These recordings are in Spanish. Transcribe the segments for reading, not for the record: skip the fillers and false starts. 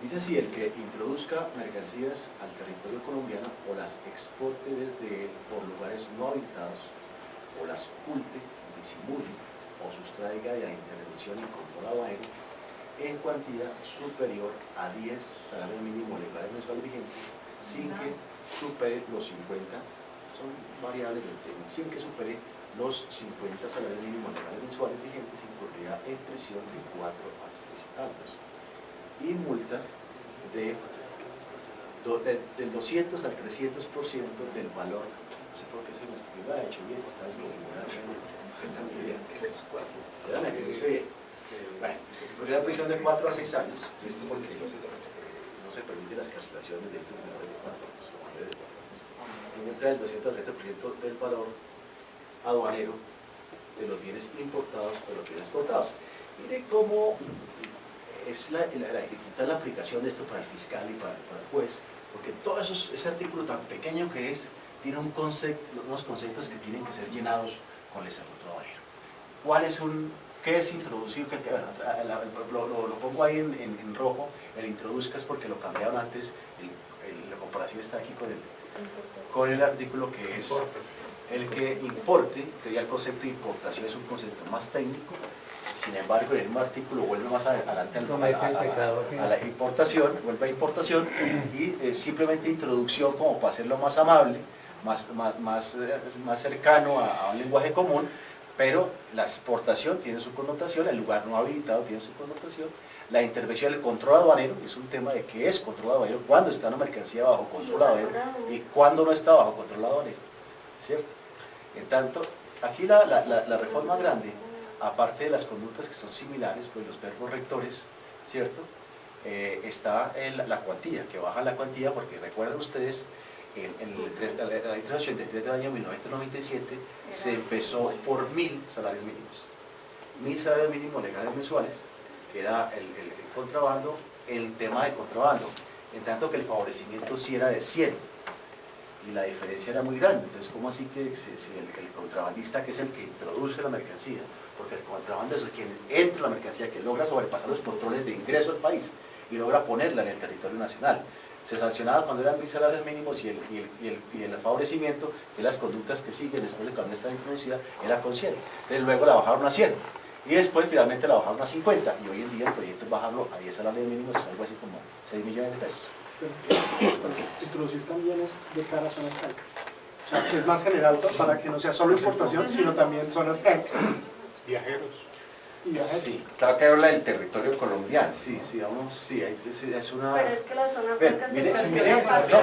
Dice así: el que introduzca mercancías al territorio colombiano o las exporte desde él por lugares no habitados, o las oculte, disimule o sustraiga de la intervención y control aduanero en cuantía superior a 10 salarios mínimos legales mensuales vigentes, sin que supere los 50, son variables del tema, sin que supere los 50 salarios mínimos legales mensuales vigentes, incurrirá en prisión de 4 a 6 años y multa del 200 al 300% del valor. No sé por qué se me ha hecho bien, está desconfigurado. Bueno, incurrirá en prisión de 4 a 6 años, esto porque no se permite la excarcelación de delitos menores de 4 años o mayores de 4 años. Y multa del 200 al 300% del valor aduanero de los bienes importados o de los bienes exportados. Mire cómo es la dificultad de la aplicación de esto para el fiscal y para el juez, porque todo ese artículo tan pequeño que es, tiene unos conceptos que tienen que ser llenados con el estatuto aduanero. ¿Qué es introducir? Lo pongo ahí en rojo, el introduzca es porque lo cambiaron antes, la comparación está aquí con el artículo que es el que importe, que ya el concepto de importación es un concepto más técnico. Sin embargo, en el mismo artículo vuelve más adelante a la importación, vuelve a importación y simplemente introducción como para hacerlo más amable, más cercano a un lenguaje común, pero la exportación tiene su connotación, el lugar no habilitado tiene su connotación, la intervención del control aduanero, que es un tema de qué es control aduanero, cuándo está una mercancía bajo control aduanero y cuándo no está bajo control aduanero, ¿cierto? En tanto, aquí la reforma grande, aparte de las conductas que son similares, pues los verbos rectores, ¿cierto? Está la cuantía, que baja la cuantía, porque recuerden ustedes, la ley 383 del año 1997 se empezó por 1000 salarios mínimos. 1000 salarios mínimos legales mensuales, que era el contrabando, el tema de contrabando, en tanto que el favorecimiento sí era de 100. Y la diferencia era muy grande. Entonces, ¿cómo así que el contrabandista, que es el que introduce la mercancía, porque el contrabando es quien entra la mercancía, que logra sobrepasar los controles de ingreso al país y logra ponerla en el territorio nacional? Se sancionaba cuando eran 1000 salarios mínimos y el favorecimiento, que las conductas que siguen después de que la está introducida, era con 100. Entonces luego la bajaron a 100 y después finalmente la bajaron a 50, y hoy en día el proyecto es bajarlo a 10 salarios mínimos, es algo así como 6 millones de pesos. Introducir también es de cara a zonas francas, o sea, que es más general para que no sea solo importación, sino también zonas francas. Viajeros. Y viajeros. Sí, claro que habla del territorio colombiano. Sí, es una... Pero es que la zona franca Mire, se no,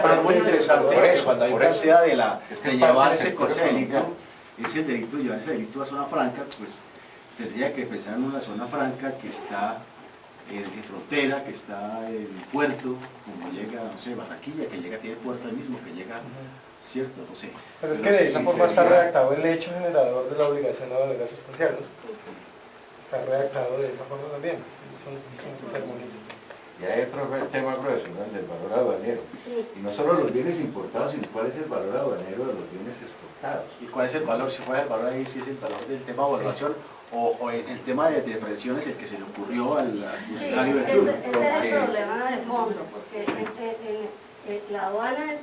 pero es muy interesante por eso, cuando hay por plantea de parte llevar del ese territorio delito, colombiano. llevar ese delito a zona franca, pues tendría que pensar en una zona franca que está en frontera, que está en puerto, como llega, no sé, Barranquilla, que llega, tiene puerto ahí mismo, que llega, ¿cierto? No sé. Pero es que de esa forma está redactado el hecho generador de la obligación aduanera sustancial, ¿no? Está redactado de esa forma también, son se armonizan. Y hay otro tema grueso, ¿no? El del valor aduanero. Sí. Y no solo los bienes importados, sino cuál es el valor aduanero de los bienes exportados. ¿Y cuál es el valor? Si fuera el valor ahí, si es el valor del tema de evaluación, o el tema de prevenciones, el que se le ocurrió al funcionario del club. Ese es el problema de fondo, porque la aduana es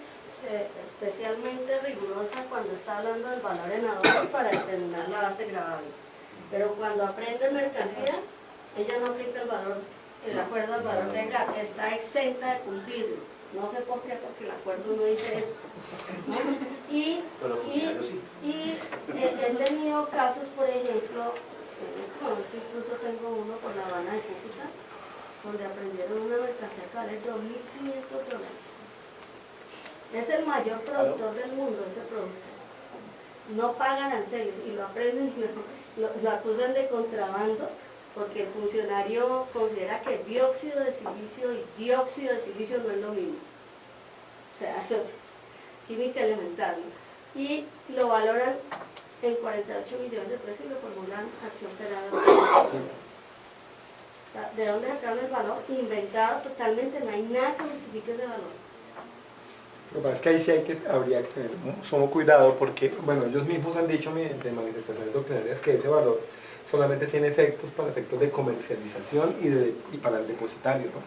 especialmente rigurosa cuando está hablando del valor en aduanas para determinar la base gravable. Pero cuando aprende mercancía, ella no aplica el valor, el acuerdo al valor legal, está exenta de cumplirlo. No sé por qué, porque el acuerdo no dice eso, ¿no? Y he tenido casos, por ejemplo, en este momento incluso tengo uno por la Habana de Cúcuta, donde aprendieron una mercancía que vale $2.500. Es el mayor productor del mundo ese producto. No pagan aranceles y lo aprenden y lo acusan de contrabando, porque el funcionario considera que dióxido de silicio y dióxido de silicio no es lo mismo. O sea, eso es química elemental, ¿no? Y lo valoran en 48 millones de pesos y lo formulan acción penal. ¿De dónde sacaron el valor? Inventado totalmente, no hay nada que justifique ese valor. Lo que pasa es que ahí sí habría que tener sumo cuidado porque, bueno, ellos mismos han dicho mediante manifestaciones doctrinarias que ese valor solamente tiene efectos para efectos de comercialización y para el depositario, ¿no?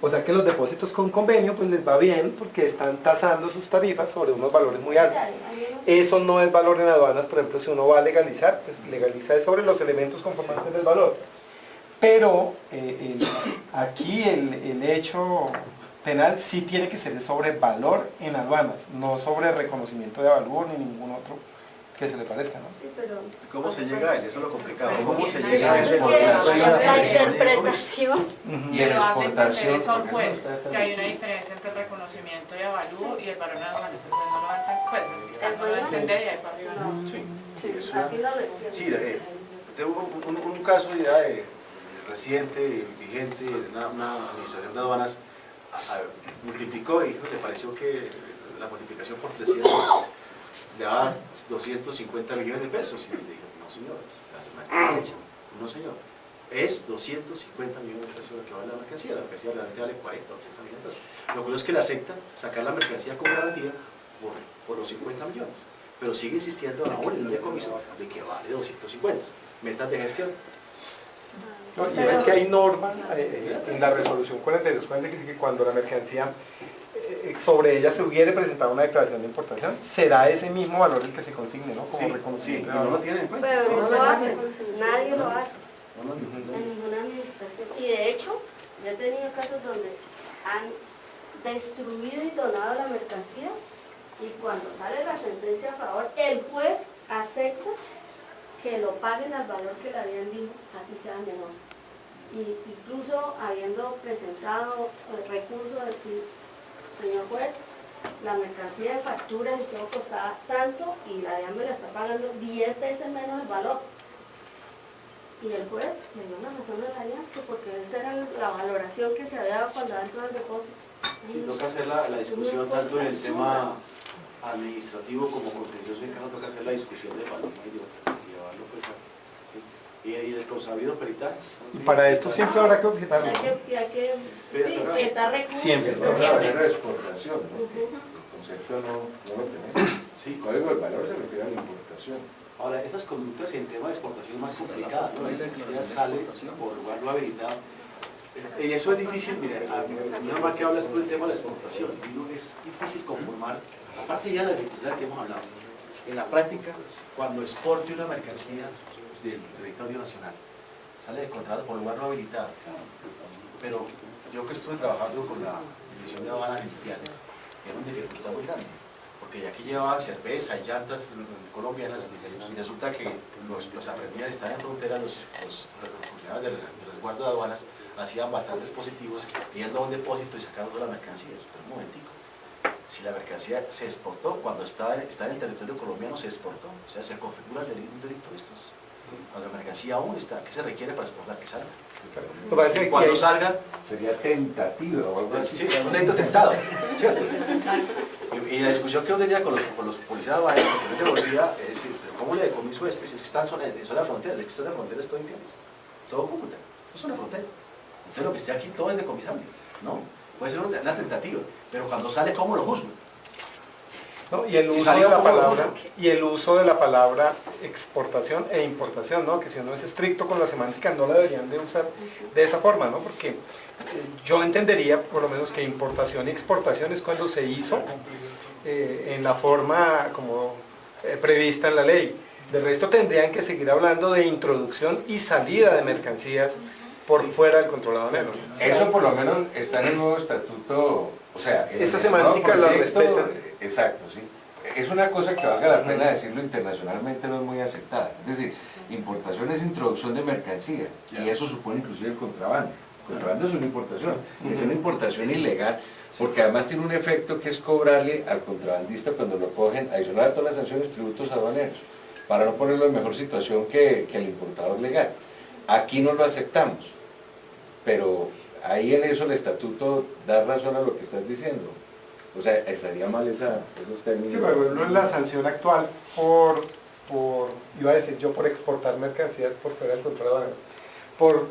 O sea que los depósitos con convenio pues les va bien porque están tasando sus tarifas sobre unos valores muy altos. Eso no es valor en aduanas, por ejemplo, si uno va a legalizar, pues legaliza sobre los elementos conformantes del valor. Pero aquí el hecho penal sí tiene que ser sobre valor en aduanas, no sobre reconocimiento de avalúo ni ningún otro que se le parezca, ¿no? Sí, pero... ¿Cómo se llega a él? Eso es lo complicado. ¿Cómo se Es llega a que eso? la interpretación... Y en Pero haz de entender exportación, eso al porque juez, eso está que hay una diferencia entre el reconocimiento y avalúo y el valor en aduanas. El juez no lo va a entender, pues el fiscal no lo va a entender y ahí para arriba no. Sí, sí, Sí, es así una... lo requiere. Sí, tengo un caso ya reciente, vigente, una administración de aduanas multiplicó y le pareció que la multiplicación por 300 le daba 250 millones de pesos. Y le dije, no señor, la leche, no señor, es 250 millones de pesos lo que vale la mercancía realmente vale 40 o 30 millones de pesos. Lo que es que le aceptan sacar la mercancía como garantía por los 50 millones, pero sigue insistiendo aún en el decomiso de que vale 250, metas de gestión. No, y es que hay norma en la resolución 4240 que dice que cuando la mercancía sobre ella se hubiere presentado una declaración de importación, será ese mismo valor el que se consigne, ¿no? Como Sí, reconocimiento. y no lo tienen en cuenta. Pero no lo hacen, nadie lo hace No lo tienen. en ninguna administración. Y de hecho, yo he tenido casos donde han destruido y donado la mercancía y cuando sale la sentencia a favor, el juez acepta que lo paguen al valor que le habían dicho, así sea menor. Y incluso habiendo presentado el recurso de decir, señor juez, la mercancía de facturas y todo costaba tanto y la DIAN me la está pagando 10 veces menos el valor. Y el juez le dio una razón a la DIAN, que porque esa era la valoración que se había dado cuando entró el depósito. Sí, toca hacer la discusión tanto en el tema administrativo como contencioso, en caso toca hacer la discusión de valor mayor y llevarlo pues ¿sí? Y el consabido peritaje. Y para esto siempre habrá que objetarlo, Hay ¿no? que sí, objetar recursos. Siempre. Es una barrera de exportación, ¿no? El concepto no lo tenemos. Sí, El código del valor se refiere a la importación. ahora esas conductas en tema de exportación es más complicada, ¿no? La mercancía sale por lugar no habilitado. Y eso es difícil, mira, nada más que hablas tú del tema de la exportación, digo, es difícil conformar, aparte ya de las dificultades que hemos hablado, en la práctica, cuando exporte una mercancía del territorio nacional, sale de contrato por lugar no habilitado, pero yo que estuve trabajando con la División de Aduanas Limpiadas, era una dificultad muy grande, porque aquí llevaban cerveza y llantas colombianas, y resulta que los aprendían, estaban en frontera, los funcionarios del resguardo de aduanas, hacían bastantes positivos, yendo a un depósito y sacando las mercancías. Pero un momentico, si la mercancía se exportó, cuando está en el territorio colombiano se exportó, o sea, se configura un delito de estos. Cuando la mercancía aún está, ¿qué se requiere para exportar? Que salga. Me parece que Cuando hay- salga, Sería tentativa o algo así. sí, un delito tentado, ¿cierto? Y la discusión que yo tenía con los policías aduaneros, porque yo le volvía, es decir, ¿pero cómo le decomiso este? Si es que está en zona frontera, es que zona frontera es todo en Pianos, todo Cúcuta, no es zona frontera. Entonces lo que esté aquí todo es decomisable, ¿no? Puede ser una tentativa, pero cuando sale, ¿cómo lo juzgo? ¿no? Y el Si uso salió de la como lo palabra puso. y el uso de la palabra exportación e importación, ¿no? Que si uno es estricto con la semántica no la deberían de usar de esa forma, ¿no? Porque yo entendería por lo menos que importación y exportación es cuando se hizo en la forma como prevista en la ley. De resto tendrían que seguir hablando de introducción y salida de mercancías por fuera del control aduanero, ¿no? Eso por lo menos está en el nuevo estatuto, o sea, en Esa el semántica nuevo la proyecto, respetan. Exacto, sí. Es una cosa que valga la pena decirlo internacionalmente, no es muy aceptada. Es decir, importación es introducción de mercancía y eso supone inclusive el contrabando. El contrabando es una importación, es una importación ilegal, porque además tiene un efecto que es cobrarle al contrabandista cuando lo cogen, adicional a todas las sanciones, tributos aduaneros, para no ponerlo en mejor situación que el importador legal. Aquí no lo aceptamos, pero ahí en eso el estatuto da razón a lo que estás diciendo. O sea, estaría mal esos Sí, términos. por ejemplo, la sanción actual iba a decir yo, por exportar mercancías por fuera del control aduanero, por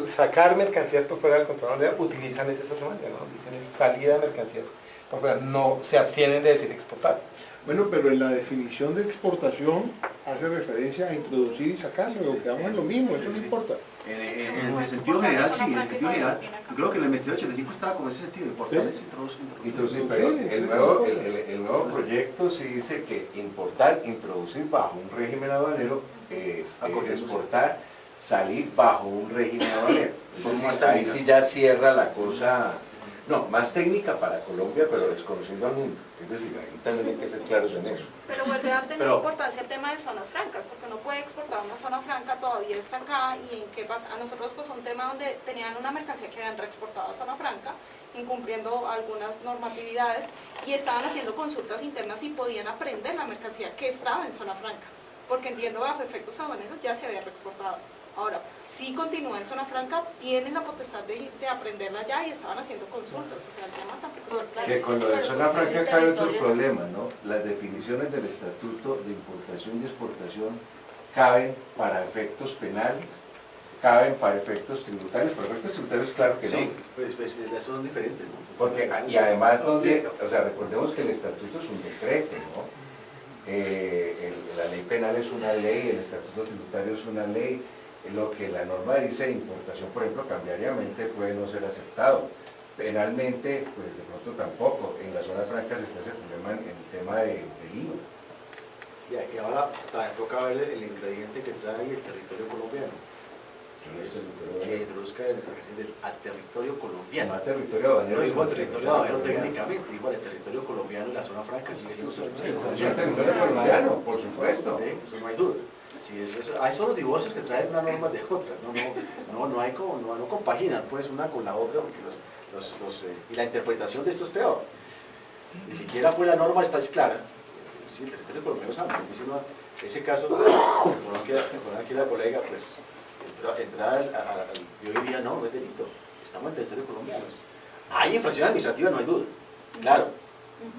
sacar mercancías por fuera del control aduanero, utilizan esa semántica, ¿no? Dicen es salida de mercancías por fuera, no se abstienen de decir exportar. Bueno, pero en la definición de exportación hace referencia a introducir y sacarlo, lo quedamos en lo mismo, eso no importa. En el sentido general, sí, en el sentido general, yo creo que en el 2285 estaba con ese sentido, importar es Introducir, pero el nuevo proyecto sí dice que importar, introducir bajo un régimen aduanero es exportar, salir bajo un régimen aduanero. Entonces, ahí sí ya cierra la cosa, no, más técnica para Colombia, pero desconociendo al mundo. Es decir, ahí también hay que ser claros en eso. Pero vuelve a tener importancia el tema de zonas francas, porque uno puede exportar una zona franca, todavía está acá, y en qué pasa. A nosotros pues un tema donde tenían una mercancía que habían reexportado a zona franca, incumpliendo algunas normatividades, y estaban haciendo consultas internas y podían aprender la mercancía que estaba en zona franca, porque entiendo bajo efectos aduaneros ya se había reexportado. Ahora, si continúa en zona franca, tienen la potestad de aprenderla ya y estaban haciendo consultas, o sea, el tema tampoco es claro. Que con lo de zona franca cabe otro problema, ¿no? Las definiciones del Estatuto de Importación y Exportación caben para efectos penales, caben para efectos tributarios, para efectos tributarios claro que no. Sí, pues esos son diferentes, ¿no? Porque, y además, donde, o sea, recordemos que el Estatuto es un decreto, ¿no? La ley penal es una ley, el Estatuto Tributario es una ley. Lo que la norma dice de importación, por ejemplo, cambiariamente puede no ser aceptado. Penalmente, pues de pronto tampoco. En las zonas francas está ese problema en el tema del IVA. Y ahora también toca ver el ingrediente que trae el territorio colombiano. Que introduzca al territorio colombiano. No territorio aduanero. No digo al territorio aduanero técnicamente, igual el territorio colombiano y la zona franca sigue siendo el territorio colombiano, por supuesto. Eso no hay duda. Sí, hay solo divorcios que traen una norma de otra, no hay como, no compaginan pues una con la otra, porque y la interpretación de esto es peor. Ni siquiera pues la norma está clara. Sí, el territorio colombiano es amplio, ese caso, con aquí la colega, pues, entrar yo diría, no es delito, estamos en territorio colombiano. Hay infracción administrativa, no hay duda, claro.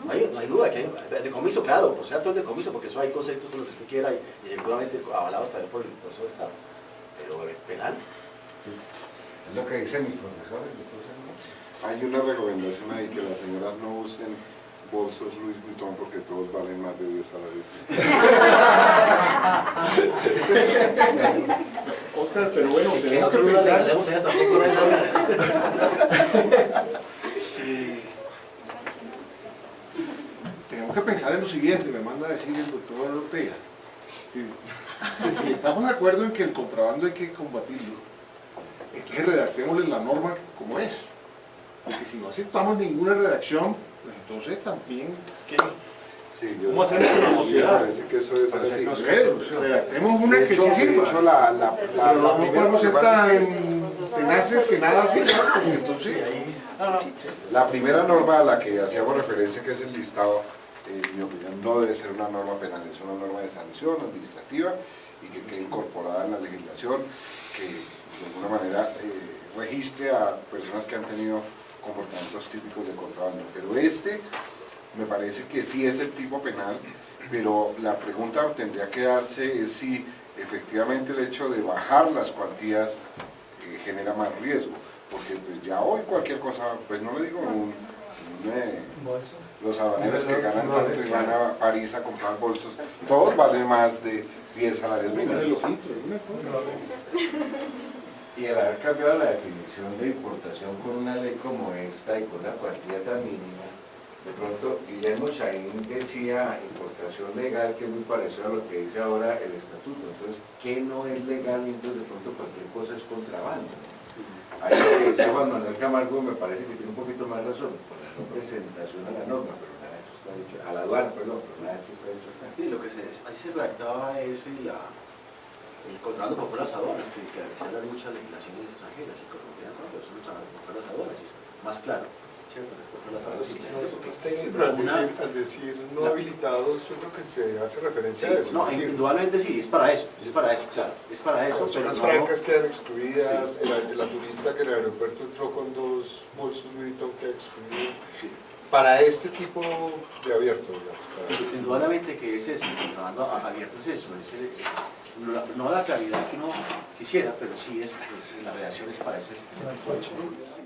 No hay duda que hay decomiso, claro, por ser acto de decomiso, porque eso hay conceptos de lo que usted quiera y seguramente avalados también por el Consejo de Estado. Pero penal. Sí. Es lo que dice mi profesor. Hay una recomendación ahí que las señoras no usen bolsos Louis Vuitton porque todos valen más de 10 salarios. Oscar, pero bueno, En otro lugar le damos allá tampoco tenemos que pensar en lo siguiente, me manda a decir el doctor Ortega. Si estamos de acuerdo en que el contrabando hay que combatirlo, entonces redactémosle la norma como es. Porque si no aceptamos ninguna redacción, pues entonces también, ¿qué? Sí, ¿Cómo hacemos con la sociedad? Me parece que eso debe ser así. Redactemos una que sí sirva. De hecho, pero no podemos ser tan tenaces que nada sirva, porque entonces... La primera norma a la que hacíamos referencia, que es el listado, en mi opinión, no debe ser una norma penal, es una norma de sanción administrativa y que quede incorporada en la legislación, que de alguna manera registre a personas que han tenido comportamientos típicos de contrabando. Pero me parece que sí es el tipo penal, pero la pregunta tendría que darse es si efectivamente el hecho de bajar las cuantías genera más riesgo, porque pues ya hoy cualquier cosa, pues no le digo los aduaneros que ganan tanto y van a París a comprar bolsos, todos valen más de 10 salarios mínimos. Y el haber cambiado la definición de importación con una ley como esta y con una cuantía tan mínima, de pronto Guillermo Chaín decía importación legal, que es muy parecido a lo que dice ahora el estatuto. Entonces, ¿qué no es legal? Entonces de pronto cualquier cosa es contrabando. Ahí lo que decía Juan Manuel Camargo me parece que tiene un poquito más razón, con la no presentación a la norma, pero nada de eso está dicho, a la aduana, perdón, pero nada de eso está dicho acá. Sí, lo que allí se redactaba es el contrabando por fuera de las aduanas, que hablan muchas legislaciones extranjeras y colombianas, pero son por fuera de las aduanas, es más claro, ¿cierto? Por fuera de las aduanas. Pero al decir no habilitados, yo creo que se hace referencia a eso. No, indudablemente sí, es para eso, claro, es para eso. Las zonas francas quedan excluidas, la turista que en el aeropuerto entró con 2 bolsos Louis Vuitton queda excluido. Sí. Para este tipo de abierto, digamos. Indudablemente que es eso, el contrabando abierto es eso, no la claridad que uno quisiera, pero sí la redacción es para ese tipo de cosas.